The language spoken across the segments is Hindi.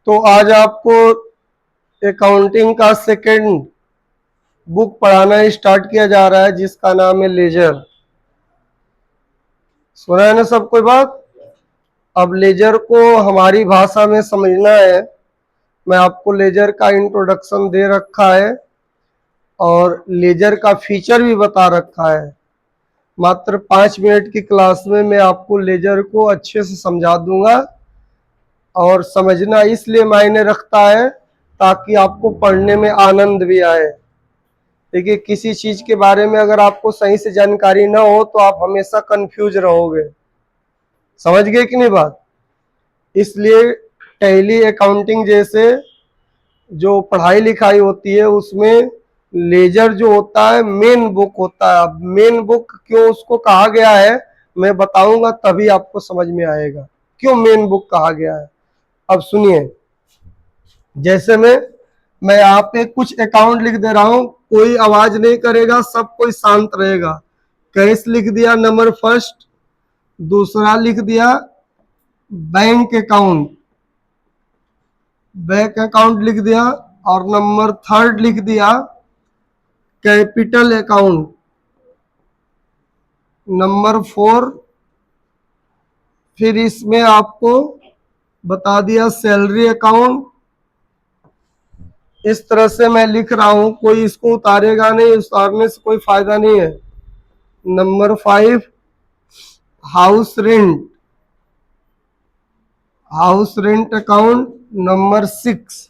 तो आज आपको अकाउंटिंग का सेकंड बुक पढ़ाना स्टार्ट किया जा रहा है जिसका नाम है लेजर। सुना है ना सब कोई बात। अब लेजर को हमारी भाषा में समझना है। मैं आपको लेजर का इंट्रोडक्शन दे रखा है और लेजर का फीचर भी बता रखा है। मात्र 5 मिनट की क्लास में मैं आपको लेजर को अच्छे से समझा दूंगा और समझना इसलिए मायने रखता है ताकि आपको पढ़ने में आनंद भी आए। देखिए, किसी चीज के बारे में अगर आपको सही से जानकारी ना हो तो आप हमेशा कंफ्यूज रहोगे। समझ गए कि नहीं बात। इसलिए टैली अकाउंटिंग जैसे जो पढ़ाई लिखाई होती है उसमें लेजर जो होता है मेन बुक होता है। अब मेन बुक क्यों उसको कहा गया है मैं बताऊंगा, तभी आपको समझ में आएगा क्यों मेन बुक कहा गया है। अब सुनिए, जैसे मैं यहाँ पे कुछ अकाउंट लिख दे रहा हूं, कोई आवाज नहीं करेगा, सब कोई शांत रहेगा। कैश लिख दिया नंबर फर्स्ट, दूसरा लिख दिया बैंक अकाउंट, बैंक अकाउंट लिख दिया, और नंबर थर्ड लिख दिया कैपिटल अकाउंट, नंबर 4। फिर इसमें आपको बता दिया सैलरी अकाउंट। इस तरह से मैं लिख रहा हूं, कोई इसको उतारेगा नहीं, उतारने से कोई फायदा नहीं है। Number 5 house rent, house rent account number 6।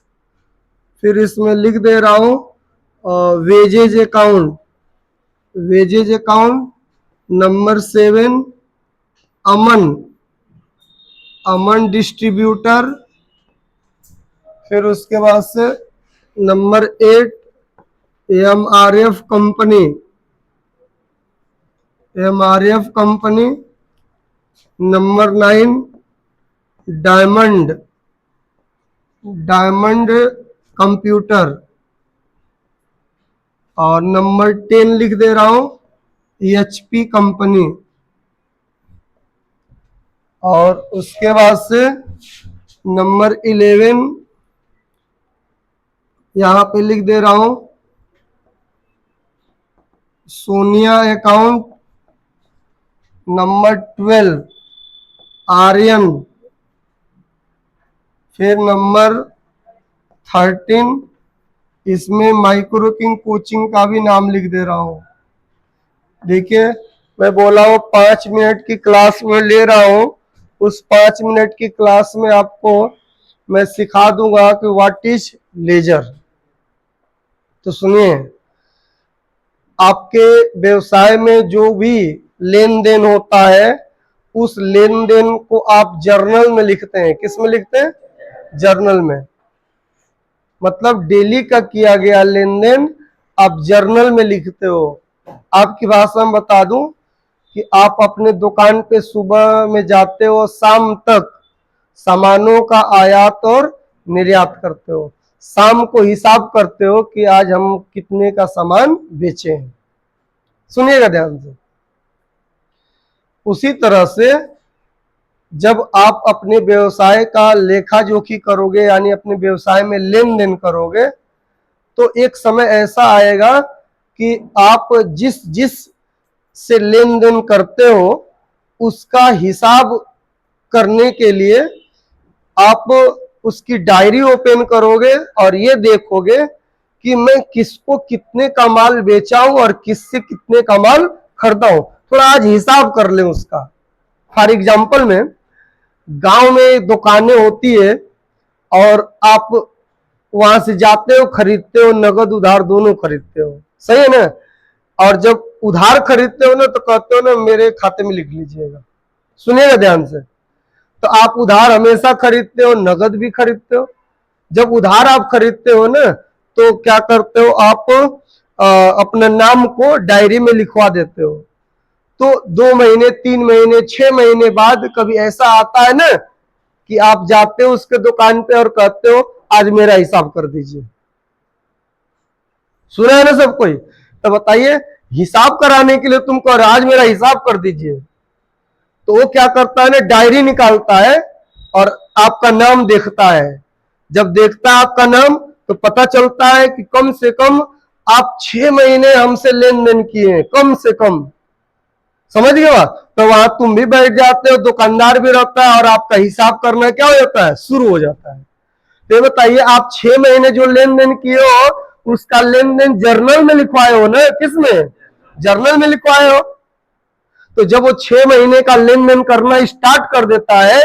फिर इसमें लिख दे रहा हूं wages account, wages account number 7 Aman, Aman distributor. फिर उसके बाद से number 8 MRF company, MRF company. Number 9 diamond, diamond computer. और नंबर 10 लिख दे रहा हूं एचपी कंपनी। और उसके बाद से नंबर 11 यहां पे लिख दे रहा हूं सोनिया अकाउंट। नंबर 12 आर्यन। फिर नंबर 13 इसमें माइक्रो किंग कोचिंग का भी नाम लिख दे रहा हूं। देखिए, मैं बोला हूं 5 मिनट की क्लास में ले रहा हूं, उस 5 मिनट की क्लास में आपको मैं सिखा दूंगा कि व्हाट इज लेजर। तो सुनिए, आपके व्यवसाय में जो भी लेन देन होता है उस लेन देन को आप जर्नल में लिखते हैं। किस में लिखते हैं? जर्नल में। मतलब डेली का किया गया लेन देन आप जर्नल में लिखते हो। आपकी भाषा में बता दूं कि आप अपने दुकान पे सुबह में जाते हो, शाम तक सामानों का आयात और निर्यात करते हो। शाम को हिसाब करते हो कि आज हम कितने का सामान बेचे हैं। सुनिएगा ध्यान से। उसी तरह से जब आप अपने व्यवसाय का लेखा जोखी करोगे, यानी अपने व्यवसाय में लेन देन करोगे, तो एक समय ऐसा आएगा कि आप जिस जिस से लेन देन करते हो उसका हिसाब करने के लिए आप उसकी डायरी ओपन करोगे और ये देखोगे कि मैं किसको कितने का माल बेचा हूं और किससे कितने का माल खरीदा हूं। थोड़ा आज हिसाब कर ले उसका। फॉर एग्जाम्पल में गांव में दुकानें होती है और आप वहां से जाते हो, खरीदते हो, नगद उधार दोनों खरीदते हो, सही है ना। और जब उधार खरीदते हो ना तो कहते हो ना मेरे खाते में लिख लीजिएगा। सुनिएगा ध्यान से। तो आप उधार हमेशा खरीदते हो, नगद भी खरीदते हो। जब उधार आप खरीदते हो ना तो क्या करते हो, आप अपना नाम को डायरी में लिखवा देते हो। तो 2 महीने, 3 महीने, 6 महीने बाद कभी ऐसा आता है ना कि आप जाते हो उसके दुकान पे और कहते हो आज मेरा हिसाब कर दीजिए। सुना है ना सब कोई। तो बताइए, हिसाब कराने के लिए तुम कह रहे आज मेरा हिसाब कर दीजिए, तो वो क्या करता है ना, डायरी निकालता है और आपका नाम देखता है जब देखता है आपका नाम तो पता चलता है कि कम से कम आप 6 महीने हमसे लेन देन किए हैं, कम से कम। समझ गए बात? तो वहां तुम भी बैठ जाते हो, दुकानदार भी रहता है और आपका हिसाब करना क्या हो जाता है, शुरू हो जाता है। तो बताइए, आप 6 महीने जो लेन देन किए हो उसका लेन देन जर्नल में लिखवाए हो ना, किसमें, जर्नल में लिखवाए हो। तो जब वो 6 महीने का लेन देन करना स्टार्ट कर देता है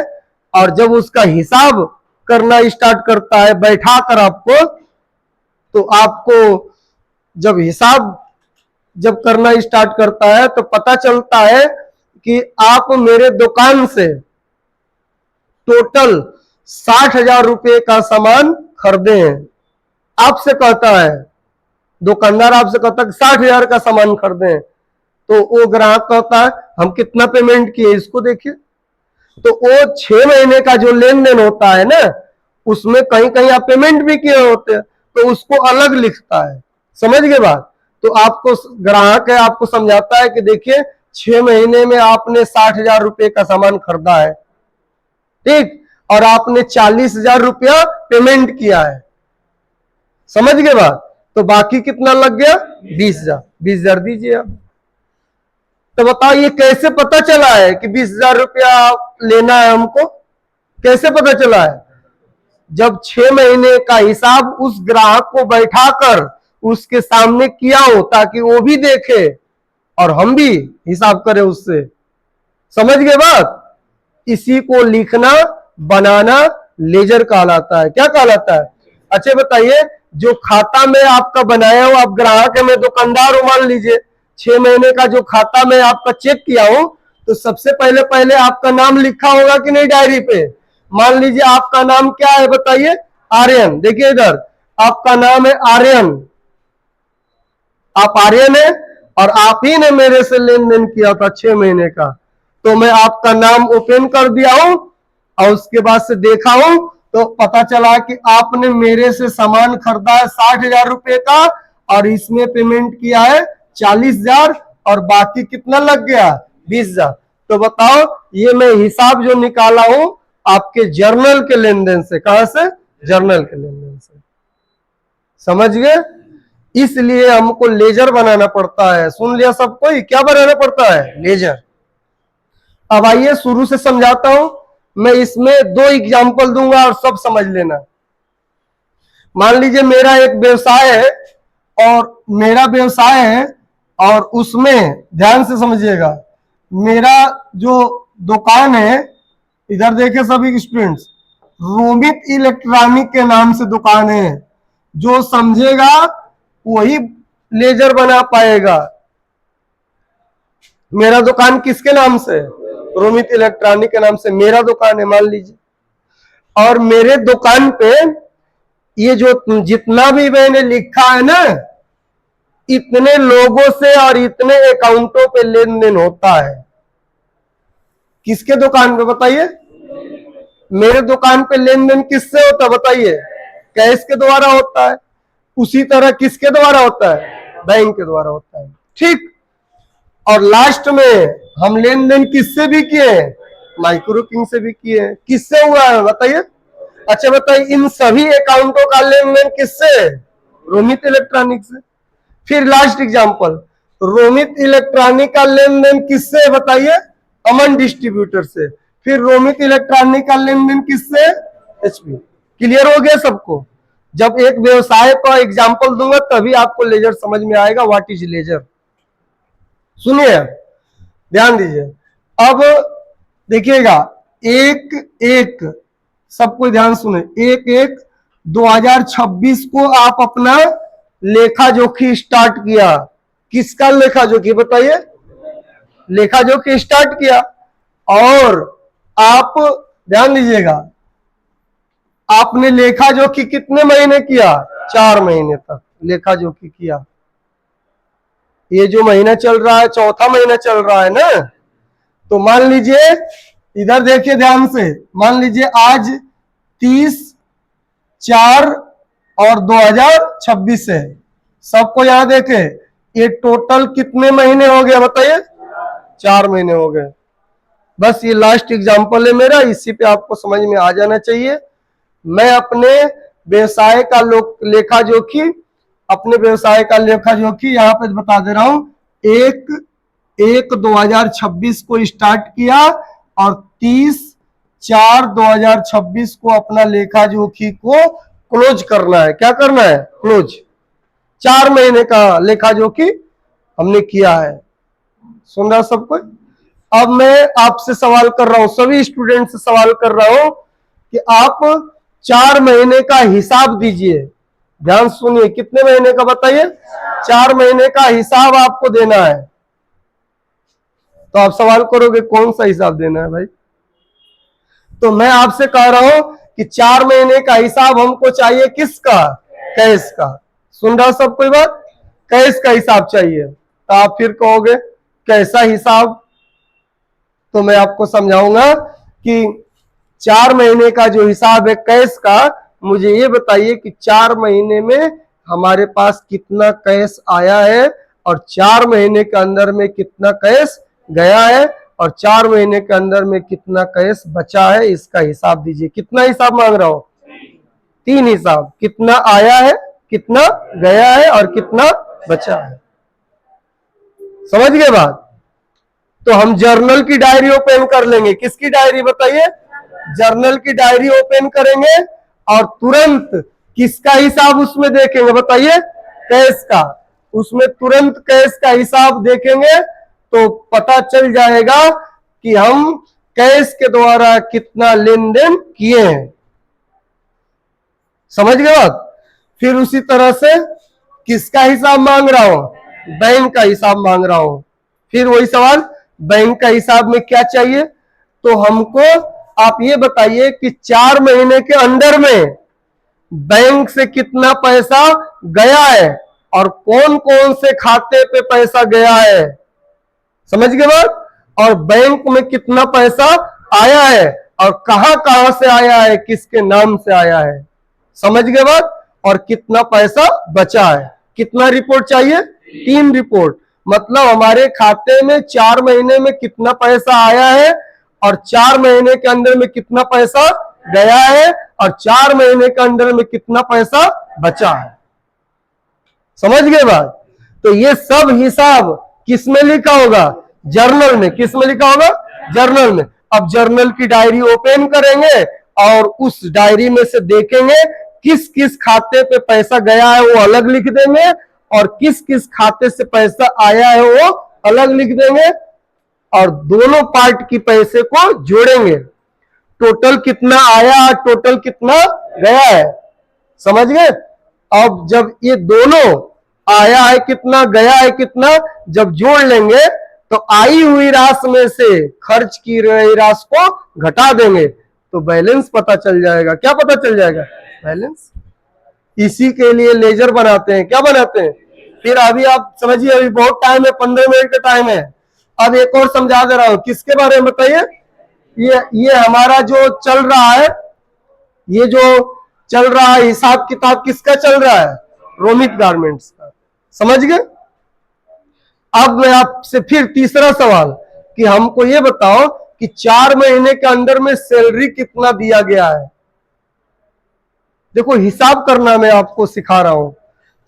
और जब उसका हिसाब करना स्टार्ट करता है बैठा कर आपको, तो आपको जब हिसाब जब करना स्टार्ट करता है तो पता चलता है कि आप मेरे दुकान से टोटल 60,000 रुपए का सामान खरीदे हैं। आपसे कहता है, दुकानदार आपसे कहता है 60,000 का सामान खरीदे हैं, तो वो ग्राहक कहता है हम कितना पेमेंट किए इसको देखिए। तो वो 6 महीने का जो लेन देन होता है ना, उसमें कहीं कहीं आप पेमेंट भी किए होते हैं, तो उसको अलग लिखता है। समझ गए बात? तो आपको ग्राहक है, आपको समझाता है कि देखिए 6 महीने में आपने 60,000 रुपए का सामान खरीदा है, ठीक, और आपने 40,000 रुपया पेमेंट किया है। समझ गए बात? तो बाकी कितना लग गया, 20,000। 20,000 दीजिए आप। तो बताओ ये कैसे पता चला है कि 20,000 रुपया लेना है हमको, कैसे पता चला है? जब 6 महीने का हिसाब उस ग्राहक को बैठाकर उसके सामने किया हो, ताकि वो भी देखे और हम भी हिसाब करें उससे। समझ गए बात? इसी को लिखना बनाना लेजर कहलाता है। क्या कहलाता है? अच्छा बताइए, जो खाता में आपका बनाया हो, आप ग्राहक है, मैं दुकानदार हूं, मान लीजिए 6 महीने का जो खाता में आपका चेक किया हूं, तो सबसे पहले पहले आपका नाम लिखा होगा कि नहीं डायरी पे? मान लीजिए आपका नाम क्या है बताइए, आर्यन। देखिए इधर आपका नाम है आर्यन, आप आर्यन है और आप ही ने मेरे से लेन देन किया था 6 महीने का। तो मैं आपका नाम ओपन कर दिया हूं और उसके बाद से देखा हूं तो पता चला कि आपने मेरे से सामान खरीदा है 60,000 रुपए का और इसमें पेमेंट किया है 40,000 और बाकी कितना लग गया, 20,000। तो बताओ, ये मैं हिसाब जो निकाला हूं आपके जर्नल के लेन देन से। कहां से? जर्नल के लेन देन से। समझ गए? इसलिए हमको लेजर बनाना पड़ता है। सुन लिया सब कोई? क्या बनाना पड़ता है? लेजर। अब आइए शुरू से समझाता हूं। मैं इसमें 2 एग्जाम्पल दूंगा और सब समझ लेना। मान लीजिए मेरा एक व्यवसाय है और उसमें ध्यान से समझिएगा, मेरा जो दुकान है, इधर देखिए सभी स्टूडेंट्स, रोमित इलेक्ट्रॉनिक के नाम से दुकान है। जो समझेगा वही लेजर बना पाएगा। मेरा दुकान किसके नाम से? रोमित इलेक्ट्रॉनिक के नाम से मेरा दुकान है, मान लीजिए। और मेरे दुकान पे ये जो जितना भी मैंने लिखा है ना, इतने लोगों से और इतने अकाउंटों पे लेन देन होता है। किसके दुकान पे बताइए? मेरे दुकान पे लेन देन किससे होता है बताइए? कैश के द्वारा होता है। उसी तरह किसके द्वारा होता है? बैंक के द्वारा होता है, ठीक। और लास्ट में हम लेन देन किससे भी किए? माइक्रो किंग से भी किए। किससे हुआ है बताइए? अच्छा बताइए, इन सभी अकाउंटों का लेन देन किससे? रोमित इलेक्ट्रॉनिक से। फिर लास्ट एग्जांपल, रोमित इलेक्ट्रॉनिक का लेन देन किससे बताइए? अमन डिस्ट्रीब्यूटर से। फिर रोमित इलेक्ट्रॉनिक का लेन देन किससे? एचपी। क्लियर हो गया सबको? जब एक व्यवसाय का एग्जांपल दूंगा तभी आपको लेजर समझ में आएगा। What is ledger? सुनिए, ध्यान दीजिए। अब देखिएगा, एक एक, सबको ध्यान सुने, 1/1/2026 को आप अपना लेखा जोखी स्टार्ट किया। किसका लेखा जोखी बताइए? लेखा जोखी स्टार्ट किया। और आप ध्यान दीजिएगा, आपने लेखा जोखी कितने महीने किया? 4 महीने तक लेखा जोखी किया। ये जो महीना चल रहा है, चौथा महीना चल रहा है ना, तो मान लीजिए, इधर देखिए ध्यान से, मान लीजिए आज 30/4/2026 है। सबको यहां देखे, ये टोटल कितने महीने हो गए बताइए? 4 महीने हो गए। बस ये लास्ट एग्जांपल है मेरा, इसी पे आपको समझ में आ जाना चाहिए। मैं अपने व्यवसाय का लेखा जोखी, अपने व्यवसाय का लेखा जोखी यहाँ पे बता दे रहा हूं। 1/1/2026 को स्टार्ट किया और 30/4/2026 को अपना लेखा जोखी को क्लोज करना है। क्या करना है? क्लोज। 4 महीने का लेखा जोखी हमने किया है। सुन रहा सब कोई? अब मैं आपसे सवाल कर रहा हूं, सभी स्टूडेंट से सवाल कर रहा हूं कि आप 4 महीने का हिसाब दीजिए। ध्यान सुनिए, कितने महीने का बताइए? 4 महीने का हिसाब आपको देना है। तो आप सवाल करोगे कौन सा हिसाब देना है भाई? तो मैं आपसे कह रहा हूं कि 4 महीने का हिसाब हमको चाहिए। किसका? कैश का। सुन रहा सब कोई बात? कैश का हिसाब चाहिए। तो आप फिर कहोगे कैसा हिसाब? तो मैं आपको समझाऊंगा कि 4 महीने का जो हिसाब है कैश का, मुझे ये बताइए कि 4 महीने में हमारे पास कितना कैश आया है और 4 महीने के अंदर में कितना कैश गया है और 4 महीने के अंदर में कितना कैश बचा है, इसका हिसाब दीजिए। कितना हिसाब मांग रहा हूं? 3 हिसाब। कितना आया है, कितना गया है और कितना बचा है। समझ गए बात? तो हम जर्नल की डायरी ओपन कर लेंगे। किसकी डायरी बताइए? जर्नल की डायरी ओपन करेंगे और तुरंत किसका हिसाब उसमें देखेंगे बताइए? कैश का। उसमें तुरंत कैश का हिसाब देखेंगे तो पता चल जाएगा कि हम कैश के द्वारा कितना लेन देन किए हैं। समझ गए बात? फिर उसी तरह से किसका हिसाब मांग रहा हूं? बैंक का हिसाब मांग रहा हूं। फिर वही सवाल, बैंक का हिसाब में क्या चाहिए? तो हमको आप ये बताइए कि 4 महीने के अंदर में बैंक से कितना पैसा गया है और कौन कौन से खाते पे पैसा गया है। समझ गए बात? और बैंक में कितना पैसा आया है और कहां कहां से आया है, किसके नाम से आया है। समझ गए बात? और कितना पैसा बचा है। कितना रिपोर्ट चाहिए? 3 रिपोर्ट। मतलब हमारे खाते में 4 महीने में कितना पैसा आया है और 4 महीने के अंदर में कितना पैसा गया है और 4 महीने के अंदर में कितना पैसा बचा है। समझ गए बात? तो ये सब हिसाब किस में लिखा होगा? जर्नल में। किस में लिखा होगा? जर्नल में। अब जर्नल की डायरी ओपन करेंगे और उस डायरी में से देखेंगे किस किस खाते पे पैसा गया है वो अलग लिख देंगे और किस किस खाते से पैसा आया है वो अलग लिख देंगे और दोनों पार्ट की पैसे को जोड़ेंगे। टोटल कितना आया, टोटल कितना गया है। समझ गए? अब जब ये दोनों आया है कितना, गया है कितना, जब जोड़ लेंगे तो आई हुई राशि में से खर्च की गई राशि को घटा देंगे तो बैलेंस पता चल जाएगा। क्या पता चल जाएगा? बैलेंस। इसी के लिए लेजर बनाते हैं। क्या बनाते हैं? फिर अभी आप समझिए, अभी बहुत टाइम है, 15 मिनट का टाइम है। अब एक और समझा दे रहा हूं। किसके बारे में बताइए? ये हमारा जो चल रहा है, ये जो चल रहा है हिसाब किताब किसका चल रहा है? रोमित गारमेंट्स का। समझ गए? अब मैं आपसे फिर तीसरा सवाल कि हमको ये बताओ कि 4 महीने के अंदर में सैलरी कितना दिया गया है। देखो हिसाब करना मैं आपको सिखा रहा हूं।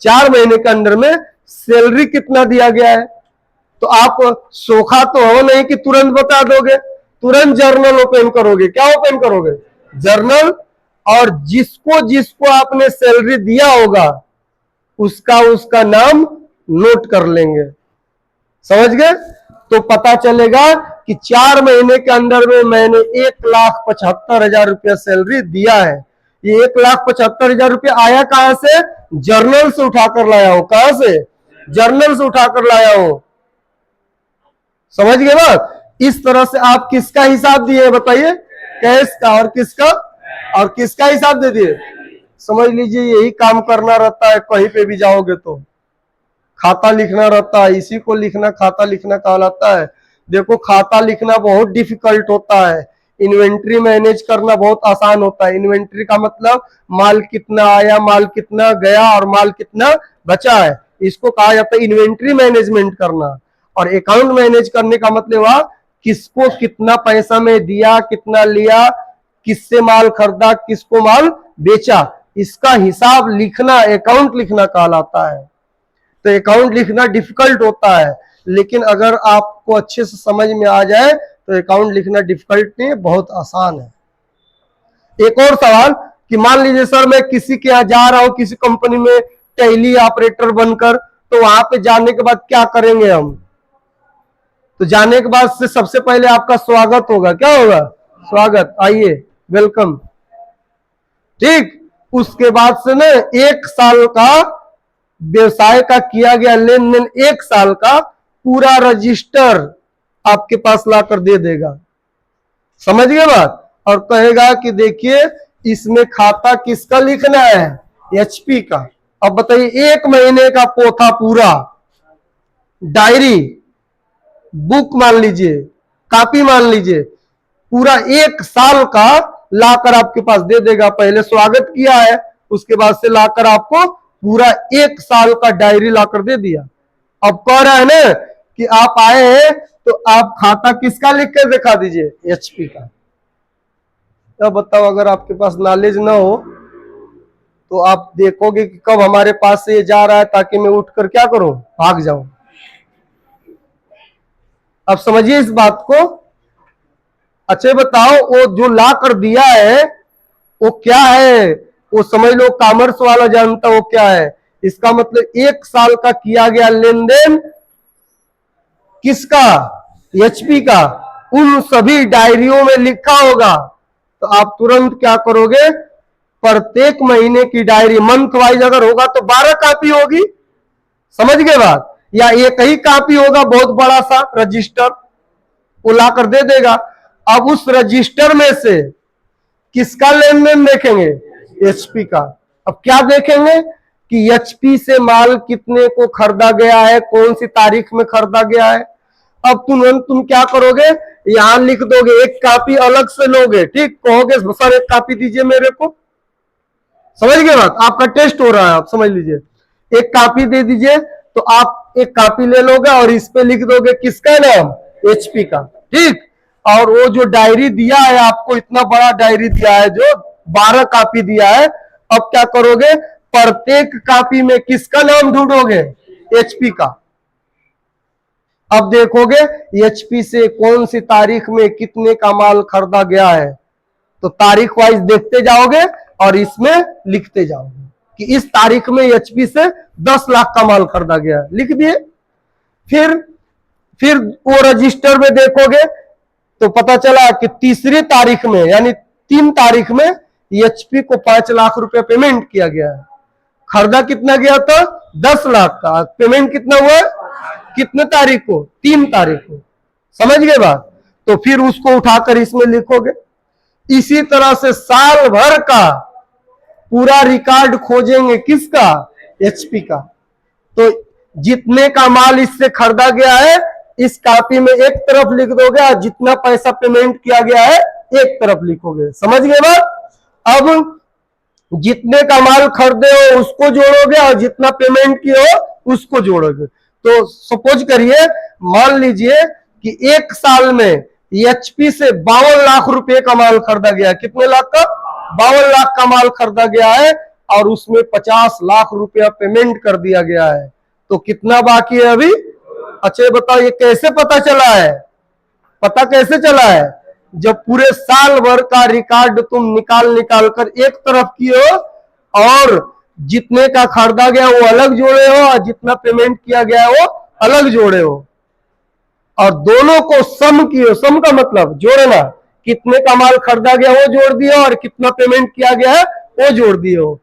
4 महीने के अंदर में सैलरी कितना दिया गया है। तो आप सोखा तो हो नहीं कि तुरंत बता दोगे। तुरंत जर्नल ओपन करोगे। क्या ओपन करोगे? जर्नल। और जिसको जिसको आपने सैलरी दिया होगा उसका नाम नोट कर लेंगे। समझ गए? तो पता चलेगा कि 4 महीने के अंदर में मैंने 1,75,000 रुपया सैलरी दिया है। ये 1,75,000 रुपया आया कहां से? जर्नल से उठाकर लाया हूं। कहां से? जर्नल से उठाकर लाया हूं। समझ गए बात? इस तरह से आप किसका हिसाब दिए बताइए? कैश का। और किसका हिसाब दे दिए? समझ लीजिए यही काम करना रहता है। कहीं पे भी जाओगे तो खाता लिखना रहता है। इसी को लिखना खाता लिखना कहलाता है। देखो खाता लिखना बहुत डिफिकल्ट होता है। इन्वेंट्री मैनेज करना बहुत आसान होता है। इन्वेंट्री का मतलब माल कितना आया, माल कितना गया और माल कितना बचा है, इसको कहा जाता है इन्वेंट्री मैनेजमेंट करना। और अकाउंट मैनेज करने का मतलब हुआ किसको कितना पैसा में दिया, कितना लिया, किससे माल खरीदा, किसको माल बेचा, इसका हिसाब लिखना अकाउंट लिखना कहलाता है। तो अकाउंट लिखना डिफिकल्ट होता है, लेकिन अगर आपको अच्छे से समझ में आ जाए तो अकाउंट लिखना डिफिकल्ट नहीं, बहुत आसान है। एक और सवाल कि मान लीजिए सर मैं किसी के यहाँ जा रहा हूं, किसी कंपनी में टैली ऑपरेटर बनकर, तो वहां पे जाने के बाद क्या करेंगे हम? तो जाने के बाद से सबसे पहले आपका स्वागत होगा। क्या होगा? स्वागत, आइए, वेलकम। ठीक, उसके बाद से ना 1 साल का व्यवसाय का किया गया लेन देन, 1 साल का पूरा रजिस्टर आपके पास लाकर दे देगा। समझ गए बात? और कहेगा कि देखिए इसमें खाता किसका लिखना है? एचपी का। अब बताइए 1 महीने का पोथा पूरा, डायरी, बुक मान लीजिए, कॉपी मान लीजिए, पूरा 1 साल का लाकर आपके पास दे देगा। पहले स्वागत किया है, उसके बाद से लाकर आपको पूरा 1 साल का डायरी लाकर दे दिया। अब कह रहा है ना कि आप आए हैं तो आप खाता किसका लिख कर दिखा दीजिए? एचपी का। तो बताओ, अगर आपके पास नॉलेज ना हो तो आप देखोगे कि कब हमारे पास से ये जा रहा है ताकि मैं उठकर क्या करूं? भाग जाऊं। अब समझिए इस बात को। अच्छा बताओ, वो जो ला कर दिया है वो क्या है? वो समझ लो कॉमर्स वाला जानता वो क्या है। इसका मतलब 1 साल का किया गया लेन देन किसका? एचपी का। उन सभी डायरियों में लिखा होगा। तो आप तुरंत क्या करोगे? प्रत्येक महीने की डायरी मंथ वाइज अगर होगा तो 12 कॉपी होगी। समझ गए बात? या एक ही कॉपी होगा, बहुत बड़ा सा रजिस्टर, वो लाकर दे देगा। अब उस रजिस्टर में से किसका लेन देन देखेंगे? एचपी का। अब क्या देखेंगे कि एचपी से माल कितने को खरीदा गया है, कौन सी तारीख में खरीदा गया है। अब तुम क्या करोगे? यहां लिख दोगे, एक कॉपी अलग से लोगे। ठीक, कहोगे सर एक कॉपी दीजिए मेरे को। समझ गए बात? आपका टेस्ट हो रहा है, आप समझ लीजिए। एक कॉपी दे दीजिए, तो आप एक कॉपी ले लोगे और इस पे लिख दोगे किसका नाम? एचपी का। ठीक, और वो जो डायरी दिया है आपको, इतना बड़ा डायरी दिया है जो 12 कॉपी दिया है, अब क्या करोगे? प्रत्येक कॉपी में किसका नाम ढूंढोगे? एचपी का। अब देखोगे एचपी से कौन सी तारीख में कितने का माल खरीदा गया है, तो तारीख वाइज देखते जाओगे और इसमें लिखते जाओगे कि इस तारीख में एचपी से 10 लाख का माल खरीदा गया है, लिख दिए। फिर वो रजिस्टर में देखोगे तो पता चला कि तीसरी तारीख में, यानी 3 तारीख में एचपी को 5 लाख रुपए पेमेंट किया गया है। खरीदा कितना गया था? 10 लाख का। पेमेंट कितना हुआ? कितने तारीख को? 3 तारीख को। समझ गए बात? तो फिर उसको उठाकर इसमें लिखोगे। इसी तरह से साल भर का पूरा रिकॉर्ड खोजेंगे, किसका? एचपी का। तो जितने का माल इससे खरीदा गया है इस कॉपी में एक तरफ लिख दोगे, और जितना पैसा पेमेंट किया गया है एक तरफ लिखोगे। समझ गए बात? अब जितने का माल खरीदे हो उसको जोड़ोगे और जितना पेमेंट किए हो उसको जोड़ोगे। तो सपोज करिए, मान लीजिए कि 1 साल में एचपी से 52 लाख रुपए का माल खरीदा गया। कितने लाख का? 52 लाख का माल खरीदा गया है और उसमें 50 लाख रुपया पेमेंट कर दिया गया है। तो कितना बाकी है अभी? अच्छा बताओ, ये कैसे पता चला है? पता कैसे चला है? जब पूरे साल भर का रिकॉर्ड तुम निकाल कर एक तरफ किए हो और जितने का खरीदा गया वो अलग जोड़े हो और जितना पेमेंट किया गया वो अलग जोड़े हो, और दोनों को सम किए। सम का मतलब जोड़ना, कितने का माल खरीदा गया वो जोड़ दिया और कितना पेमेंट किया गया है वो जोड़ दिए हो।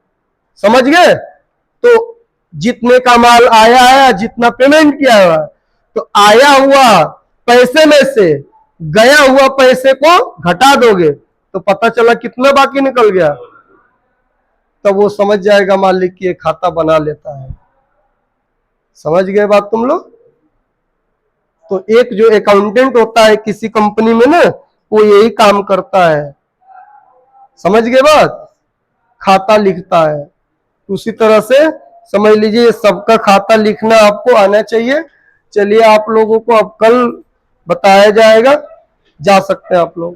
समझ गए? तो जितने का माल आया है जितना पेमेंट किया हुआ, तो आया हुआ पैसे में से गया हुआ पैसे को घटा दोगे तो पता चला कितना बाकी निकल गया। तब वो समझ जाएगा मालिक कि ये खाता बना लेता है। समझ गए बात तुम लोग? तो एक जो अकाउंटेंट होता है किसी कंपनी में ना, वो यही काम करता है। समझ गए बात? खाता लिखता है। उसी तरह से समझ लीजिए सबका खाता लिखना आपको आना चाहिए। चलिए आप लोगों को अब कल बताया जाएगा, जा सकते हैं आप लोग।